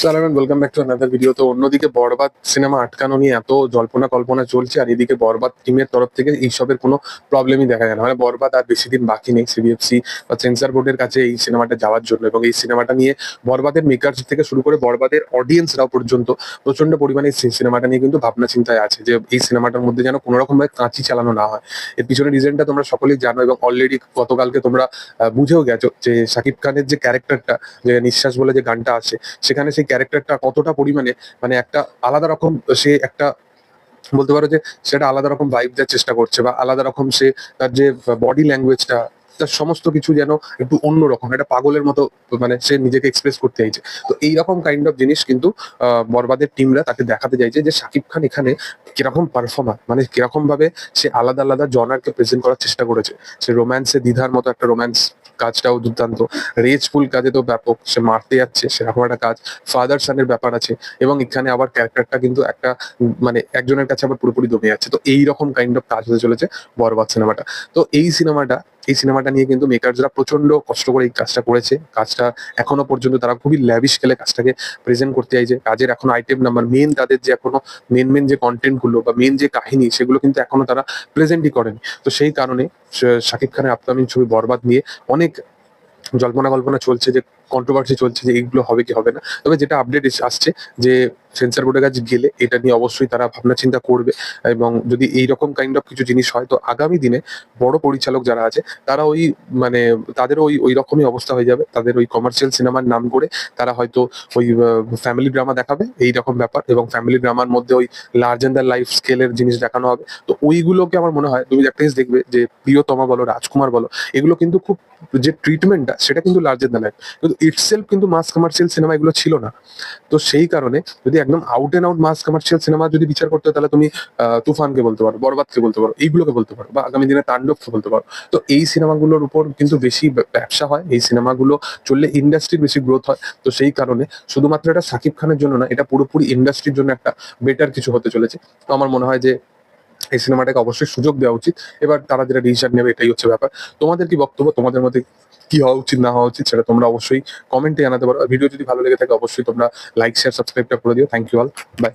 সালাম welcome back to another video. তো অন্যদিকে বরবাদ সিনেমা আটকানো নিয়ে এত জল্পনা কল্পনা চলছে, আর এদিকে বরবাদ টিমের তরফ থেকে এইসবের কোনো প্রবলেমই দেখা যায় না। মানে বরবাদ আর বেশি দিন বাকি নেই সিবিএফসি বা সেন্সর বোর্ডের কাছে এই সিনেমাটা যাওয়ার জন্য, এবং এই সিনেমাটা নিয়ে বরবাদের মেকার্স থেকে শুরু করে বরবাদের অডিয়েন্সরাও পর্যন্ত প্রচন্ড পরিমাণে এই সিনেমাটা নিয়ে কিন্তু ভাবনা চিন্তায় আছে যে এই সিনেমাটার মধ্যে যেন কোনো রকম ভাবে কাঁচি চালানো না হয়। এর পিছনে রিজনটা তোমরা সকলেই জানো, এবং অলরেডি গতকালকে তোমরা বুঝেও গেছো যে শাকিব খানের যে ক্যারেক্টারটা, যে নিঃশ্বাস বলে যে গানটা আছে, সেখানে সেই ক্যারেক্টারটা কতটা পরিমাণে মানে একটা আলাদা রকম, সে একটা বলতে পারো যে সেটা আলাদা রকম ভাইব দেওয়ার চেষ্টা করছে, বা আলাদা রকম সে তার যে বডি ল্যাঙ্গুয়েজটা, তার সমস্ত কিছু যেন একটু অন্যরকম, একটা পাগলের মতো মানে সে নিজেকে এক্সপ্রেস করতে চাইছে। তো এইরকম কাইন্ড অফ জিনিস কিন্তু বরবাদের টিমরা তাকে দেখাতে চাইছে যে শাকিব খান এখানে কিরকম পারফর্মার, মানে কিরকম ভাবে সে আলাদা আলাদা জনারকে প্রেজেন্ট করার চেষ্টা করেছে। সে রোম্যান্সে দ্বিধার মতো একটা রোম্যান্স কাজটাও দুর্দান্ত, রেজফুল কাজে তো ব্যাপক, সে মারতে যাচ্ছে সেরকম একটা কাজ, ফাদার সানের ব্যাপার আছে, এবং এখানে আবার ক্যারেক্টারটা কিন্তু একটা মানে একজনের কাছে আবার পুরোপুরি দমে যাচ্ছে। তো এইরকম কাইন্ড অফ কাজ হতে চলেছে বরবাদ সিনেমাটা। তো এই সিনেমাটা নিয়ে কিন্তু মেকারসরা প্রচন্ড কষ্ট করে এই কাজটা করেছে। কাজটা এখনো পর্যন্ত তারা খুবই ল্যাভিশ স্কেলে কাজটাকে প্রেজেন্ট করতে চাইছে। কাজের এখনো আইটেম নাম্বার, মেন তাদের যে এখনো মেন যে কন্টেন্ট গুলো বা মেন যে কাহিনী, সেগুলো কিন্তু এখনো তারা প্রেজেন্টই করেনি। তো সেই কারণে শাকিব খানের আপকামিং ছবি বরবাদ নিয়ে অনেক জল্পনা কল্পনা চলছে, যে কন্ট্রোভার্সি চলছে যে এইগুলো হবে কি হবে না। তবে যেটা আপডেট আসছে যে সেন্সর বোর্ডের কাছে গেলে এটা নিয়ে অবশ্যই তারা ভাবনা চিন্তা করবে, এবং যদি এইরকম কাইন্ড অফ কিছু জিনিস হয় তো আগামী দিনে বড় পরিচালক যারা আছে তারা ওই মানে তাদের ওই ওই রকমই অবস্থা হয়ে যাবে। তাদের ওই কমার্শিয়াল সিনেমার নাম করে তারা হয়তো ওই ফ্যামিলি ড্রামা দেখাবে, এইরকম ব্যাপার, এবং ফ্যামিলি ড্রামার মধ্যে ওই লার্জ দ্যান লাইফ স্কেলের জিনিস দেখানো হবে। তো ওইগুলোকে আমার মনে হয় তুমি একটা জিনিস দেখবে যে প্রিয়তমা বলো, রাজকুমার বলো, এগুলো কিন্তু খুব যে ট্রিটমেন্টটা সেটা কিন্তু লার্জের দ্যান লাইফ, কিন্তু ইটসেলফ কিন্তু মাস কমার্শিয়াল সিনেমা এগুলো ছিল না। তো সেই কারণে যদি একদম out and out mass commercial cinema যদি বিচার করতে হয়, তাহলে তুমি তুফানকে বলতে পারো, বরবাদকে বলতে পারো, এইগুলোকে বলতে পারো, বা আগামী দিনে তাণ্ডবকে বলতে পারো। তো এই সিনেমাগুলোর উপর কিন্তু বেশি ব্যবসা হয়, এই সিনেমাগুলো চললে ইন্ডাস্ট্রির বেশি গ্রোথ হয়। তো সেই কারণে শুধুমাত্র এটা সাকিব খানের জন্য না, এটা পুরোপুরি ইন্ডাস্ট্রির জন্য একটা বেটার কিছু হতে চলেছে। তো আমার মনে হয় যে এই সিনেমাটাকে অবশ্যই সুযোগ দেওয়া উচিত। এবার তারা যেটা ডিসিশন নেবে এটাই হচ্ছে ব্যাপার। তোমাদের কি বক্তব্য? তোমাদের মধ্যে কি হওয়া উচিত না হওয়া উচিত সেটা তোমরা অবশ্যই কমেন্টে জানাতে পারো। ভিডিও যদি ভালো লেগে থাকে অবশ্যই তোমরা লাইক শেয়ার সাবস্ক্রাইবটা করে দিও। Thank you all, by.